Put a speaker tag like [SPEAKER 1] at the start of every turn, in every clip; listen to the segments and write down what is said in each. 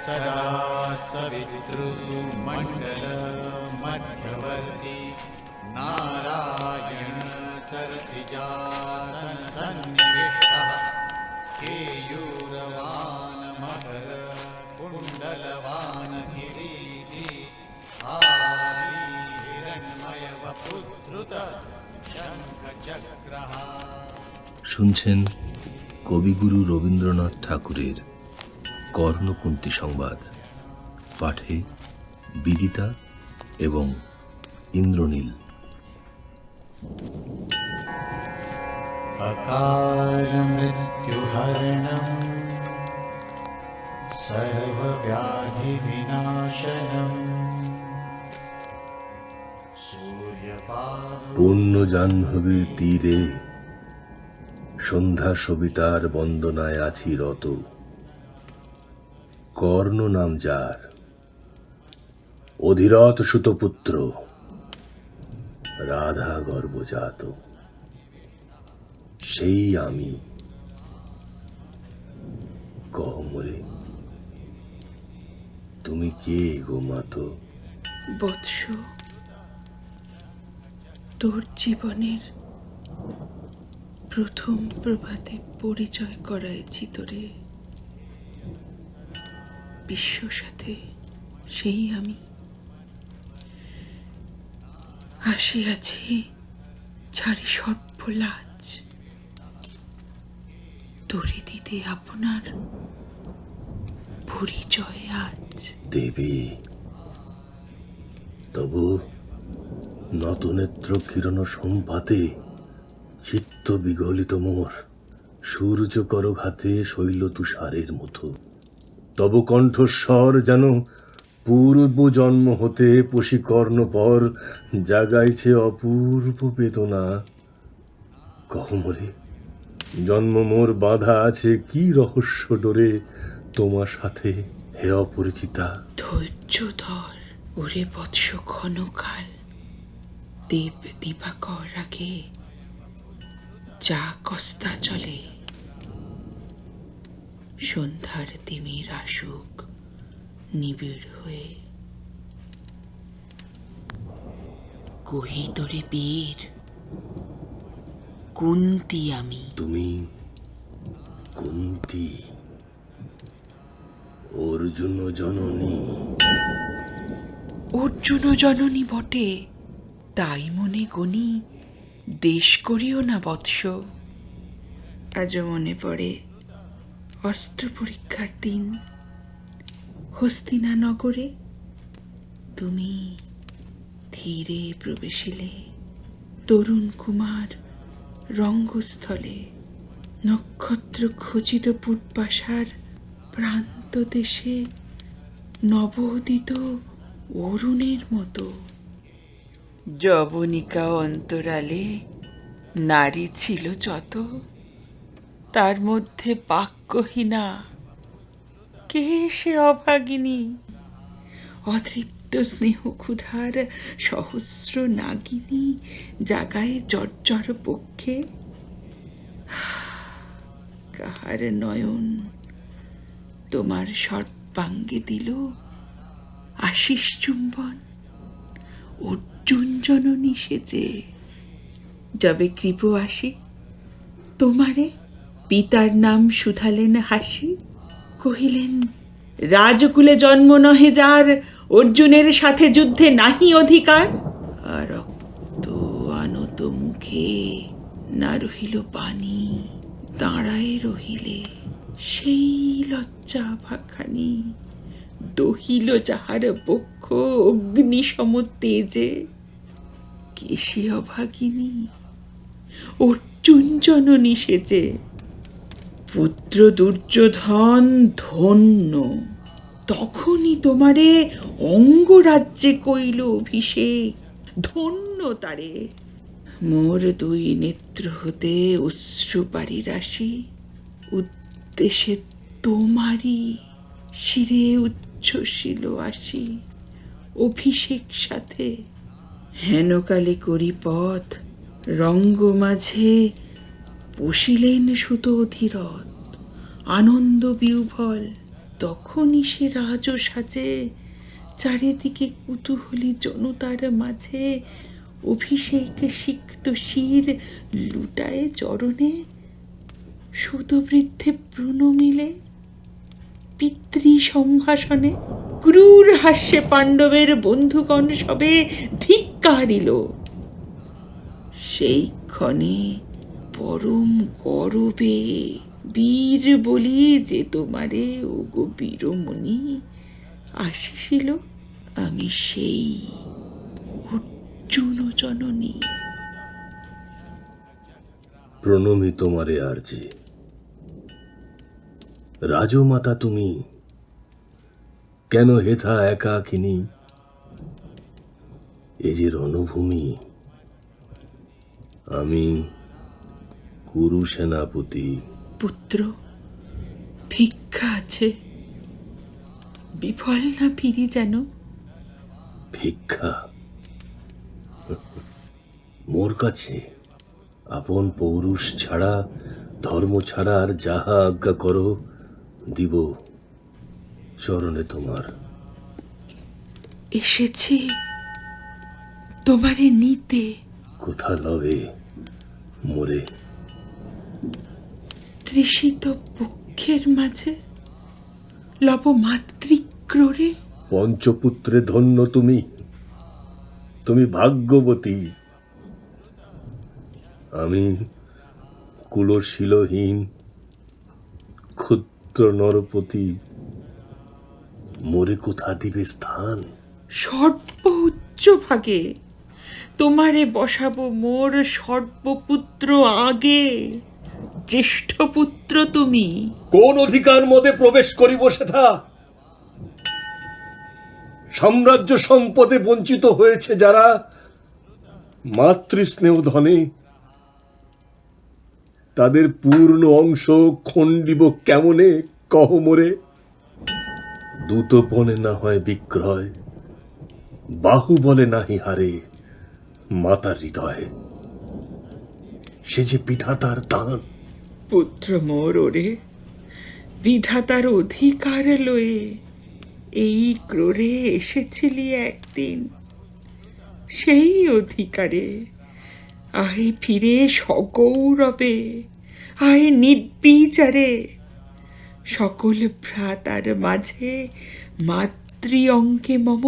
[SPEAKER 1] सदा सवितृमण्डलमध्यवर्ती नारायण सरसिजासन सन्निविष्टः केयूरवान् मकर कुण्डलवान् किरीटी हारी हिरण्मय वपुधृत शङ्खचक्रः।
[SPEAKER 2] শুনছেন কবিগুরু রবীন্দ্রনাথ ঠাকুরের কর্ণকুন্তী সংবাদ, পাঠে বিদিতা এবং ইন্দ্রনীল।
[SPEAKER 1] अकाल मृत्युहरणं सर्वव्याधि विनाशनम्
[SPEAKER 2] পূর্ণ জাহ্নবীর তীরে সন্ধ্যা সবিতার বন্দনায় আছি রত। কর্ণ নাম যার, অধিরথ সুতপুত্র, রাধা গর্ভজাত, সেই আমি। কমলে তুমি কে গো মাতো?
[SPEAKER 3] বৎস, তোর জীবনের প্রথম প্রভাতে পরিচয় করাইছি তোরে। বিশ্ব সাথে সেই আমি আসিয়াছি, ছাড়ি সর্বলাজ তোরে দিতে আপনার পরিচয় আজ।
[SPEAKER 2] দেবী, তবু নতনেত্র কিরণ সম্পাতে চিত্ত বিগলিত মোর, সূর্য করঘাতে শৈল তুষারের মতো। তব কণ্ঠস্বর যেন পূর্ব জন্ম হতে পশিকর্ণ পর জাগাইছে অপূর্ব বেদনা। কমলে, জন্ম মোর বাধা আছে কি রহস্য ডোরে তোমার সাথে, হে অপরিচিতা?
[SPEAKER 3] ধৈর্য ধর ওরে বৎস ক্ষণকাল, দেব দিবাকর আগে যা কস্তা চলে। সন্ধ্যার তিমির আসুক নিবিড় হয়ে, কহি তোরে বীর কুন্তী আমি।
[SPEAKER 2] তুমি কুন্তী, অর্জুন জননী।
[SPEAKER 3] অর্জুন জননী বটে, তাই মনে গণি দেশ করিও না বৎস। আজও মনে পড়ে অস্ত্র পরীক্ষার দিন, হস্তিনা নগরে তুমি ধীরে প্রবেশিলে তরুণ কুমার রঙ্গস্থলে। নক্ষত্র খচিত পূর্বাশার প্রান্ত দেশে নবোদিত অরুণের মতো। যবনিকা অন্তরালে নারী ছিল যত, তার মধ্যে বাক্যহীনা কে সে অভাগিনী। অতৃপ্ত স্নেহ ক্ষুধার সহস্র নাগিনী জাগায় জর্জর পক্ষে। কাহার নয়ন তোমার সর্বাঙ্গে দিল আশিস চুম্বন, অর্জুন জননী সেজে। যবে কৃপ আসি তোমারে পিতার নাম শুধালেন হাসি, কহিলেন রাজকুলে জন্ম নহে যার, অর্জুনের সাথে যুদ্ধে নাহি অধিকার। আর রক্ত আনত মুখে না রহিল পানি, দাঁড়ায় রহিলে সেই লজ্জা ভাখানি। দহিল যাহার বক্ষ অগ্নি সম তেজে, কেশে অভাগিনী অর্জুন জননী সেজে। পুত্র দুর্যোধন ধন্য, তখনই তোমারে অঙ্গরাজ্যে কইল অভিষেক, ধন্য তারে। মোর দুই নেত্র হতে অশ্রুপারি রাশি, উদ্দেশ্যে তোমারই শিরে উচ্ছ্বসিল আসি। অভিষেক সাথে হেনকালে করি পথ, রঙ্গ মাঝে বসিলেন সুত অধিরথ। আনন্দ বিহ্বল তখনই সে রাজ সাজে চারিদিকে কুতূহলী জনতার মাঝে অভিষেক সিক্ত শির লুটায়ে চরণে সুতবৃদ্ধে প্রণমিলে পিতৃ সম্ভাষণে ক্রূর হাস্যে পাণ্ডবের বন্ধুগণ সবে ধিক্কারিল। সেই ক্ষণে পরম গরবে বীর বলি যে তোমারে ওগো বীরমণি আসিছিল, আমি সেই অর্জুন জননী।
[SPEAKER 2] প্রণমি তোমারে আরজি। রাজমাতা তুমি, কেন হেথা একাকিনী? এ যে রণভূমি, আমি কুরু সেনাপতি।
[SPEAKER 3] পুত্র, ভিক্ষা আছে, বিফল না ফিরি যেন।
[SPEAKER 2] ভিক্ষা? মোর কাছে আপন পৌরুষ ছাড়া, ধর্ম ছাড়া আর যাহা আজ্ঞা করো দিব চরণে তোমার।
[SPEAKER 3] এসেছি তোমারে নিতে।
[SPEAKER 2] কোথা লবে মোরে?
[SPEAKER 3] তৃষিত বক্ষের মাঝে লব মাতৃক্রোড়ে।
[SPEAKER 2] পঞ্চপুত্রে ধন্য তুমি, তুমি ভাগ্যবতী। আমি কুলশীলহীন ক্ষুদ্র নরপতি, মোরে কোথা দিবে স্থান?
[SPEAKER 3] সর্ব উচ্চ ভাগে তোমারে বসাবো মোর সর্বপুত্র আগে। জ্যেষ্ঠ পুত্র তুমি।
[SPEAKER 2] কোন অধিকার মধ্যে প্রবেশ করিব সেথা? সাম্রাজ্য সম্পদে বঞ্চিত হয়েছে যারা, মাতৃস্নেহ ধনে তাদের পূর্ণ অংশ খণ্ডিব কেমনে কহ মোরে? দূতপনে না হয় বিক্রয়, বাহুবলে নাহি হারে মাতার হৃদয়। সে যে বিধাতার দান।
[SPEAKER 3] পুত্র মোর ওরে, বিধাতার অধিকার লয়ে এই ক্রোড়ে এসেছিলি একদিন। সেই অধিকারে আয় ফিরে সগৌরবে, আয় নির্বিচারে। সকল ভ্রাতার মাঝে মাতৃ অঙ্কে মম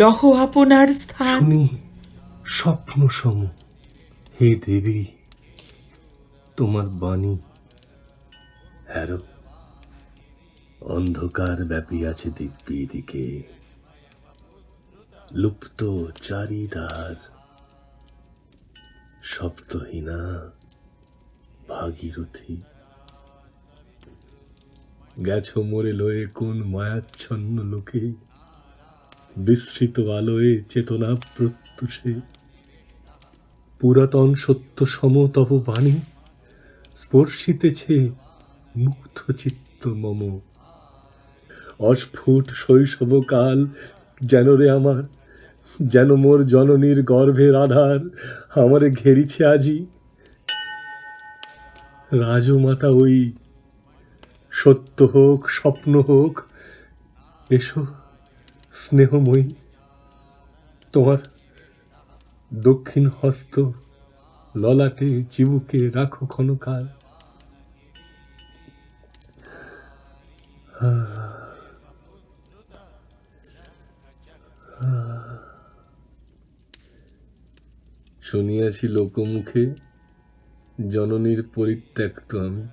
[SPEAKER 3] লহ আপনার স্থান।
[SPEAKER 2] শুনি স্বপ্ন সম, হে দেবী তোমার বাণী। হ্যারো, অন্ধকার ব্যাপিয়াছে দিকে, লুপ্ত চারিধার। শব্দহীনা ভাগীরথী, গেছো মোরে লয়ে কোন মায়াচ্ছন্ন লোকে? বিস্মৃত আলোয় চেতনা প্রত্যুষে পুরাতন সত্য সম তব বাণী স্পর্শিতেছে মুগ্ধ চিত্ত মম। অস্ফুট শৈশবকাল যেন রে আমার, যেন মোর জননীর গর্ভের আধার আমারে ঘেরিছে আজি। রাজমাতা ওই, সত্য হোক স্বপ্ন হোক, এসো স্নেহময়ী। তোমার দক্ষিণ হস্ত ললাটে চিবুকে রাখো ক্ষণকাল। শুনিয়াছি লোকমুখে জননীর পরিত্যক্ত আমি।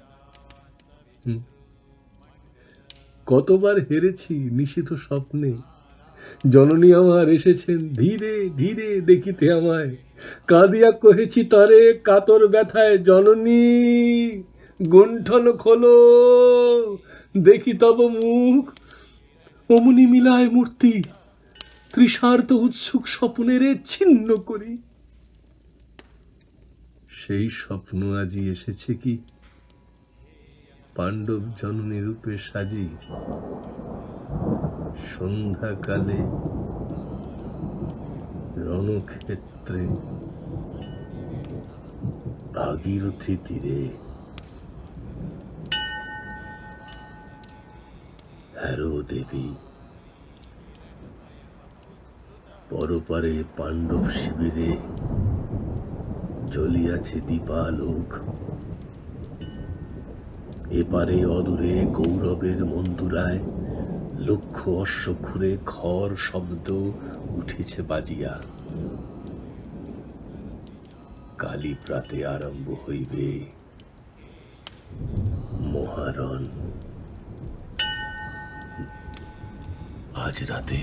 [SPEAKER 2] কতবার হেরেছি নিশিত স্বপ্নে, জননী আমার এসেছেন ধীরে ধীরে দেখিতে আমায়। কাঁদিয়া কহেছি তারে কাতর ব্যথায়, জননী গুণ্ঠন খোলো, দেখি তব মুখ। অমনি মিলায় মূর্তি, তৃষার্ত উৎসুক স্বপ্নের ছিন্ন করি। সেই স্বপ্ন আজি এসেছে কি পাণ্ডব জননী রূপে সাজি। সন্ধ্যাকালে রণক্ষেত্রে ভাগীরথী তীরে। হ্যারো দেবী, পরপারে পাণ্ডব শিবিরে জ্বলিয়াছে দীপালোক, এপারে অদূরে কৌরবের মন্দুরায় লক্ষ অশ্ব ঘুরে খর শব্দ উঠেছে বাজিয়া। কালী প্রাতে আরম্ভ হইবে মহারণ। আজ রাতে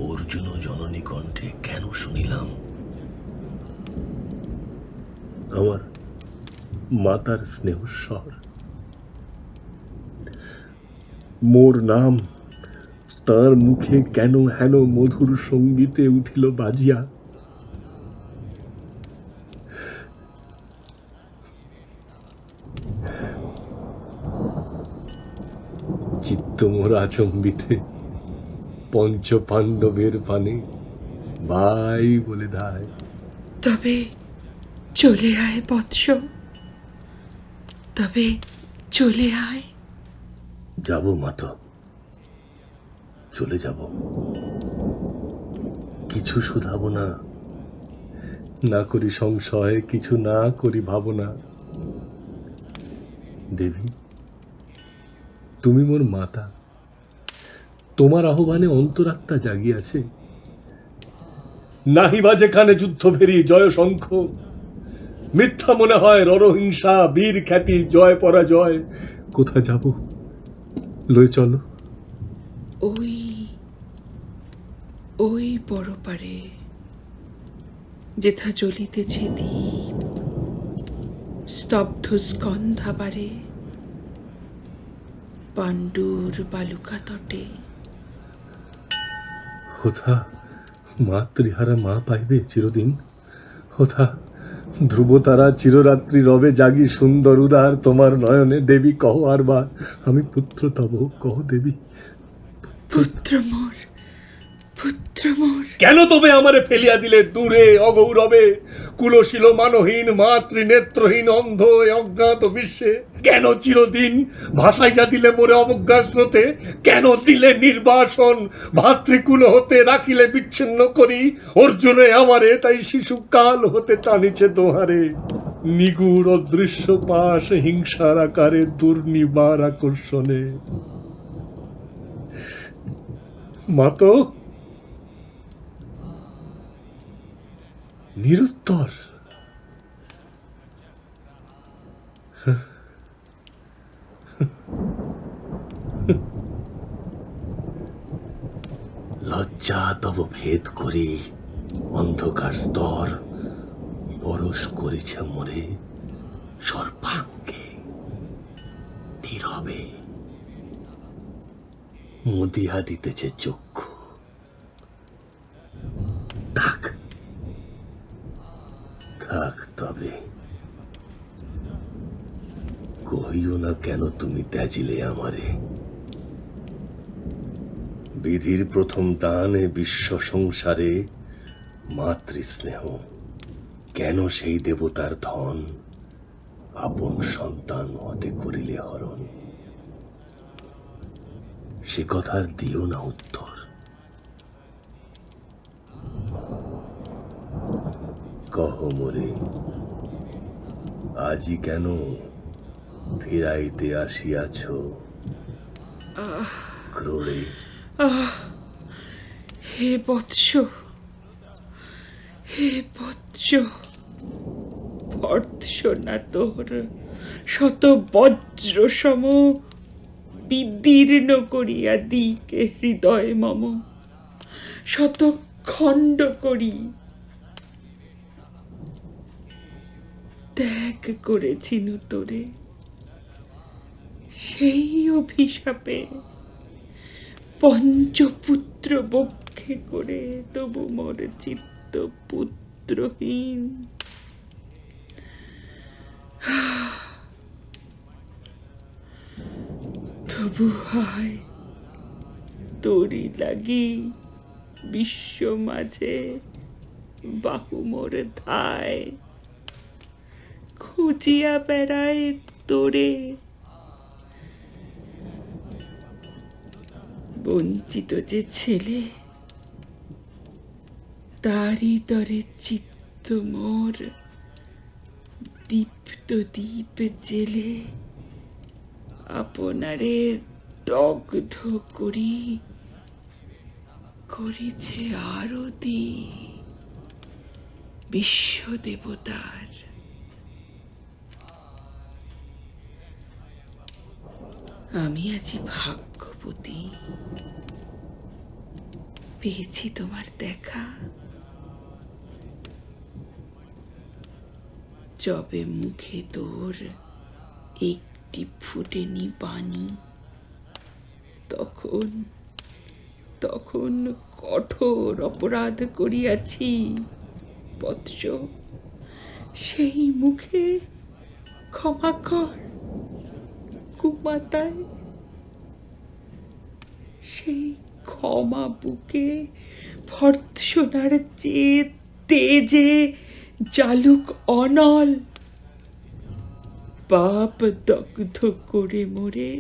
[SPEAKER 2] অর্জুন জননী কণ্ঠে কেন শুনিলাম আমার মাতার স্নেহস্বর? মোর নাম তার মুখে কেন হেন মধুর সঙ্গীতে উঠিল বাজিয়া। চিত্ত মোর আচম্বিতে পঞ্চ পাণ্ডবের পানে ভাই বলে ধায়।
[SPEAKER 3] তবে চলে আয় বৎস, তবে চলে আয়।
[SPEAKER 2] যাব মাতো, চলে যাব, কিছু শুধাব না, না করি সংশয়, কিছু না করি ভাবনা। দেবী, তুমি মোর মাতা, তোমার আহ্বানে অন্তরাত্মা জাগিয়াছে। নাহি বা যেখানে যুদ্ধ ভেরি জয় শঙ্খ, মিথ্যা মনে হয় রণহিংসা বীর খ্যাতি জয় পরাজয়। কোথা যাব লই চলো।
[SPEAKER 3] ওই ওই বড় পারে যেথা জ্বলিতেছে দীপ, স্তব্ধ স্কন্ধাবারে পাণ্ডুর বালুকা তটে।
[SPEAKER 2] হোথা মাতৃহারা মা পাইবে চিরদিন, হোথা ধ্রুবতারা চিররাত্রি রবে জাগি সুন্দর উদার তোমার নয়নে। দেবী কহ আরবার আমি পুত্র তব, কহ দেবী।
[SPEAKER 3] পুত্র মোর, পুত্র মোর।
[SPEAKER 2] কেন তবে আমারে ফেলিয়া দিলে দূরে অগৌরবে, কুলশীল মানহীন মাতৃ নেত্রহীন অন্ধ এ অজ্ঞাত বিশ্বে? কেন চিরদিন ভাসাইয়া দিলে মোরে অবজ্ঞা স্রোতে? কেন দিলে নির্বাসন ভাতৃকুল হতে রাখিলে বিচ্ছিন্ন করি? অর্জুনে আমারে তাই শিশুকাল হতে টানিছে দোহারে। নিগুড় অদৃশ্য পাশ হিংসার আকারে দুর্নিবার আকর্ষণে। মাতো নিরুত্তর। লজ্জা তব ভেদ করি অন্ধকার স্তর, পরশ করেছে মোরে সর্বাঙ্গে নীরবে। মুদিয়া দিতেছে চক্ষু, থাক থাক তবে কহিও না কেন তুমি ত্যাজিলে আমারে। বিধির প্রথম দানে বিশ্ব সংসারে মাতৃস্নেহ, কেন সেই দেবতার ধন আপন সন্তান হতে করিলে হরণ? সে কথার দিও না উত্তর। কহ মোরে আজি কেন ফিরাইতে আসিয়াছ ক্রোড়ে?
[SPEAKER 3] হে বৎস, হে বৎস, ভর্ৎসনা তোর শত বজ্র সম বিদীর্ণ করিয়া দিকে হৃদয় মম, শত খণ্ড করি ত্যাগ করেছিনু তোরে। সেই অভিশাপে পঞ্চপুত্র বক্ষে করে তবু মোর চিত্ত পুত্রহীন। তবু হায় তোরি লাগি বিশ্ব মাঝে বাহু মোর ধায়, খুঁজিয়া বেড়ায় তোরে বঞ্চিত যে ছেলে, তারই তরে চিত্ত মোর দীপ্ত দীপ জেলে আপনারে দগ্ধ করি করেছে আরতি বিশ্ব দেবতার। আমি আজি ভাগ্যবতী, পেয়েছি তোমার দেখা। যবে মুখে তোর একটি ফুটেনি বাণী, তখন তখন কঠোর অপরাধ করিয়াছি বৎস। সেই মুখে ক্ষমা কর কুমাতায়, সেই ক্ষমা বুকে ভর্ৎসনার চেয়ে তেজে জালুক অনল। পাপ দগ্ধ করে মোরে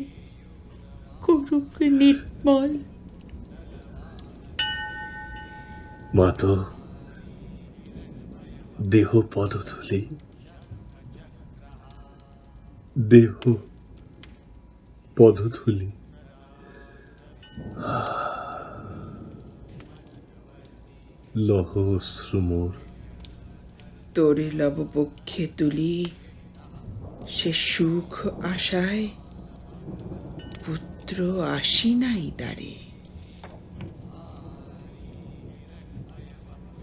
[SPEAKER 3] করুক নির্মল।
[SPEAKER 2] মাতো, দেহ পদধূলি, দেহ পদধূলি। লহ অশ্রু মোর।
[SPEAKER 3] তোরে লব পক্ষে তুলি, সে সুখ আশায় পুত্র আসি নাই দ্বারে।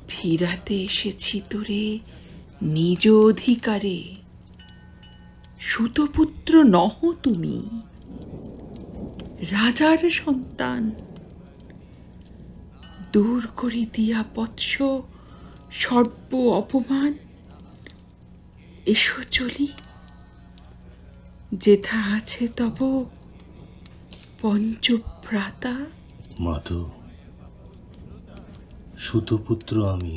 [SPEAKER 3] ফিরাতে এসেছি তোরে নিজ অধিকারে। সুতপুত্র নহ তুমি, রাজার সন্তান। দূর করে দিয়া বৎস সর্ব অপমান। এসো চলি, যেথা আছে তব পঞ্চভ্রাতা।
[SPEAKER 2] মাতো, সুতপুত্র আমি,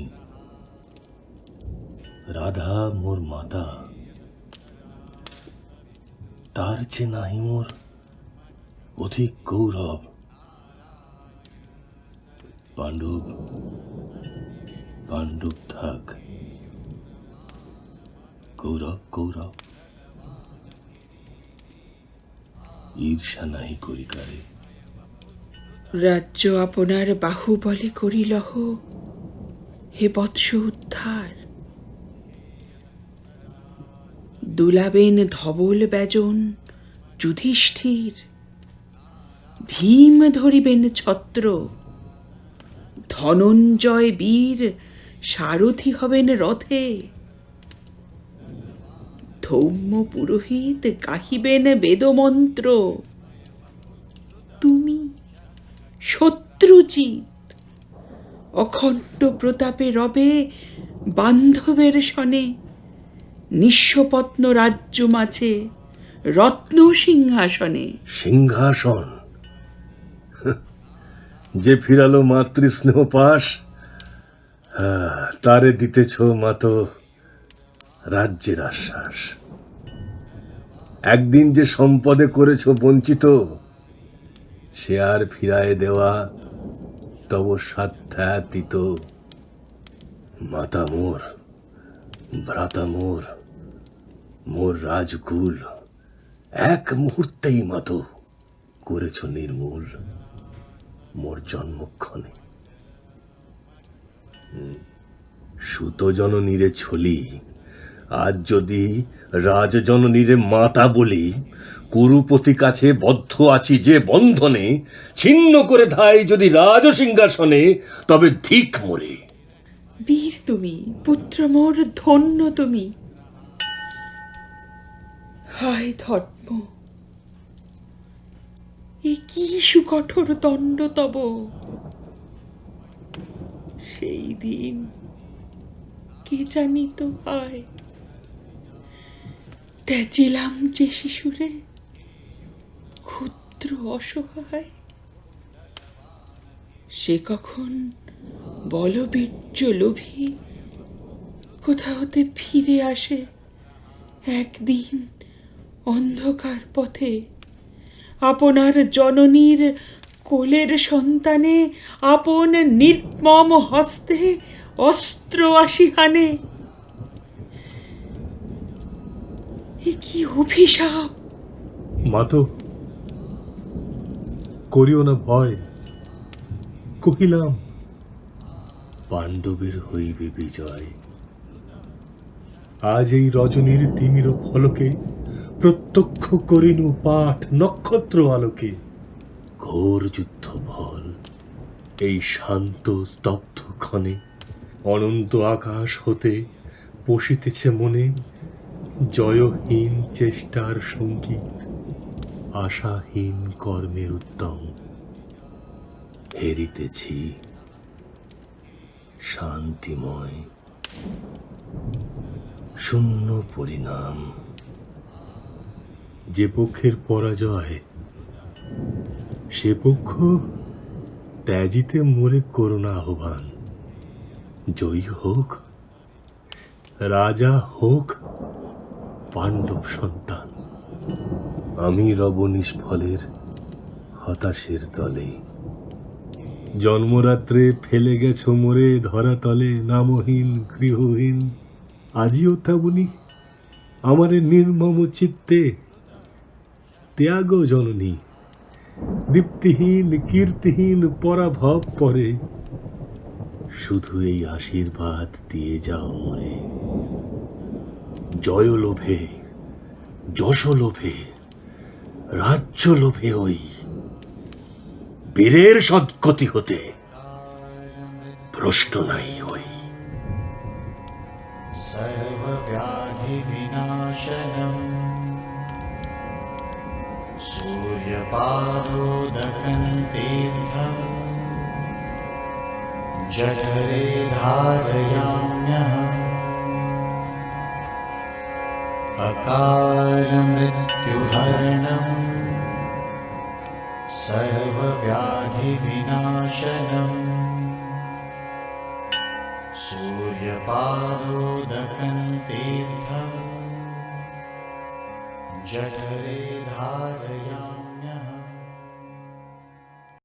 [SPEAKER 2] রাধা মোর মাতা। তার চেয়ে নাহি মোর অধিক গৌরব। পাণ্ডব পাণ্ডব থাক, গৌরব গৌরব। ঈর্ষা নাহি করি কারে।
[SPEAKER 3] রাজ্য আপনার বাহুবলে করিলহ হে বৎস উদ্ধার। দুলাবেন ধবল ব্যজন যুধিষ্ঠির, ভীম ধরিবেন ছত্র। ধনঞ্জয় বীর সারথি হবেন রথে। ধৌম্য পুরোহিত গাহিবেন বেদমন্ত্র। তুমি শত্রুজিৎ অখণ্ড প্রতাপে রবে বান্ধবের সনে। নিঃস্বপত্ন রাজ্য মাঝে রত্ন সিংহাসনে।
[SPEAKER 2] সিংহাসন যে ফিরালো মাতৃস্নেহ পাশ, তারে দিতেছ মাতো রাজ্যের আশ্বাস। একদিন যে সম্পদে করেছ বঞ্চিত, সে আর ফিরায় দেওয়া তব সাধ্যাতীত। মাতা মোর, ভ্রাতা মোর, মোর রাজকুল এক মুহূর্তেই মাতো করেছ নির্মূল মোর জন্মক্ষণে। সুত জননীরে ছলি, আজ যদি রাজজননীরে মাতা বলি, কুরুপতি কাছে বদ্ধ আছি যে বন্ধনে, ছিন্ন করে ধাই যদি রাজসিংহাসনে, তবে ধিক মোরে।
[SPEAKER 3] বীর তুমি, পুত্র মোর ধন্য তুমি। হায় ধর্ম, এ কি সুকঠোর দণ্ড তব। সেই দিন কে জানিত হায়, ত্যাজিলাম যে শিশুরে ক্ষুদ্র অসহায়। সে কখন বলবীর্য লোভী কোথা হতে ফিরে আসে একদিন অন্ধকার পথে। আপনার জননীর
[SPEAKER 4] কোলের সন্তানে আপন নির্মম হস্তে অস্ত্র আসি হানে। এ কি অভিশাপ!
[SPEAKER 2] মাতো, করিও না ভয়। কহিলাম, পাণ্ডবের হইবে বিজয়। আজ এই রজনীর তিমির ফলকে প্রত্যক্ষ করিনু পাঠ নক্ষত্র আলোকে। ঘোর যুদ্ধ ফল এই শান্ত স্তব্ধ ক্ষণে, অনন্ত আকাশ হতে পশিতেছে মনে জয়হীন চেষ্টার সঙ্গীত, আশাহীন কর্মের উদ্যম। হেরিতেছি শান্তিময় শূন্য পরিণাম। যে পক্ষের পরাজয়, সে পক্ষ ত্যাজিতে মোরে করুণা আহ্বান। জয়ী হোক, রাজা হোক পাণ্ডব সন্তান। আমি রব নিষ্ফলের হতাশের দলে। জন্মরাত্রে ফেলে গেছো মোরে ধরাতলে, নামহীন গৃহহীন। আজিও তেমনি আমারে নির্মম চিত্তে ত্যাগ জননী। দীপ্তিহীন কীর্তিহীন পরাভব পরে, শুধু এই আশীর্বাদ দিয়ে যাও মোরে। জয় লোভে, যশ লোভে, রাজ্য লোভে ওই বীরের সদ্গতি হতে ভ্রষ্ট নাই হই।
[SPEAKER 1] सर्वव्याधिविनाशनम् सूर्यपादोदकं तीर्थम् जठरे धारयाम्यहम् अकालमृत्युहरणम् सर्वव्याधिविनाशनम् सूर्यपादोदकं तीर्थम् जठरे